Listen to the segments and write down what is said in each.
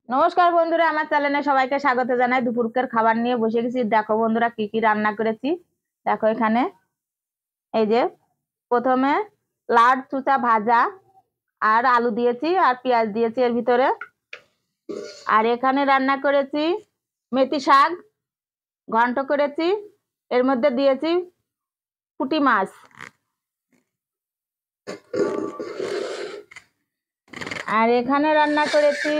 নমস্কার বন্ধুরা, আমার চ্যানেলে সবাইকে স্বাগত জানাই। দুপুরকার খাবার নিয়ে বসে গেছি। দেখো বন্ধুরা, কি কি রান্না করেছি। দেখো এখানে এই যে প্রথমে লাউ চুচা ভাজা আর আলু দিয়েছি আর পেঁয়াজ দিয়েছি এর ভিতরে। আর এখানে রান্না করেছি মেথি শাক ঘন্ট করেছি, এর মধ্যে দিয়েছি পুঁটি মাছ। আর এখানে রান্না করেছি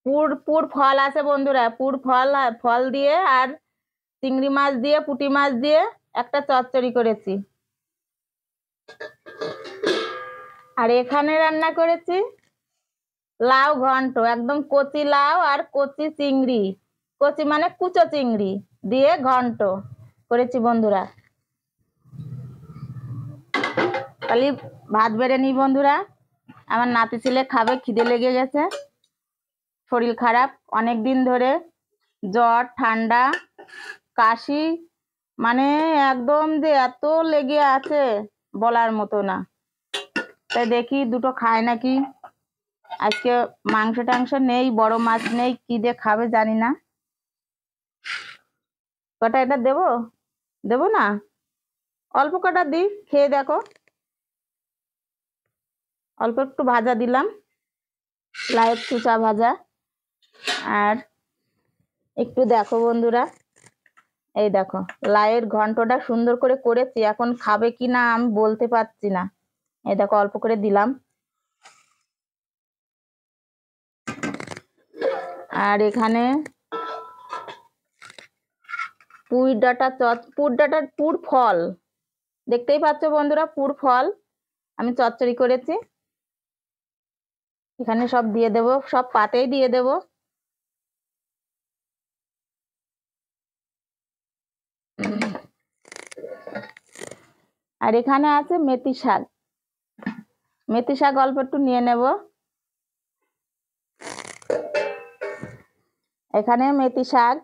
পুর পুর ফল আছে বন্ধুরা, পুর ফল ফল দিয়ে আর চিংড়ি মাছ দিয়ে পুঁটি মাছ দিয়ে একটা চচ্চড়ি করেছি। আর এখানে রান্না করেছি লাউ ঘন্ট, একদম কচি লাউ আর কচি চিংড়ি, কচি মানে কুচো চিংড়ি দিয়ে ঘন্ট করেছি বন্ধুরা। তাহলে ভাত বেড়ে নি বন্ধুরা, আমার নাতি ছেলে খাবে, খিদে লেগে গেছে, শরীর খারাপ অনেক দিন ধরে, জ্বর ঠান্ডা কাশি, মানে একদম যে এত লেগে আছে বলার মতো না। তাই দেখি দুটো খায় নাকি। আজকে মাংস টাংস নেই, বড় মাছ নেই, কি দিয়ে খাবে জানি না। কটা এটা দেবো দেবো না, অল্প কটা দিই, খেয়ে দেখো। অল্প একটু ভাজা দিলাম, লাউয়ের চুচা ভাজা। আর একটু দেখো বন্ধুরা, এই দেখো লাউয়ের ঘন্টটা সুন্দর করে করেছি, এখন খাবে কি না আমি বলতে পারছি না। এই দেখো অল্প করে দিলাম। আর এখানে পুর ফল দেখতেই পাচ্ছ বন্ধুরা, পুর ফল আমি চচ্চড়ি করেছি। এখানে সব দিয়ে দেব, সব পাতেই দিয়ে দেব। আর এখানে আছে মেথি শাক, মেথি শাক অল্প একটু নিয়ে নেব। এখানে মেথি শাক,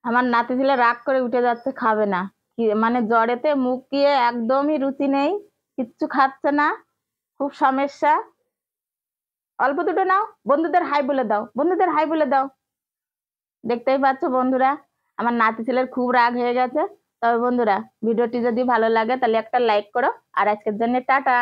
আমার নাতি ছেলে রাগ করে উঠে যাচ্ছে, খাবে না। কি মানে জ্বরেতে মুখ দিয়ে একদমই রুচি নেই, কিচ্ছু খাচ্ছে না, খুব সমস্যা। অল্প দুটো নাও, বন্ধুদের হাই বলে দাও, বন্ধুদের হাই বলে দাও। দেখতেই পাচ্ছ বন্ধুরা, আমার নাতি ছেলের খুব রাগ হয়ে গেছে। তবে বন্ধুরা, ভিডিওটি যদি ভালো লাগে তাহলে একটা লাইক করো। আর আজকের জন্য টাটা।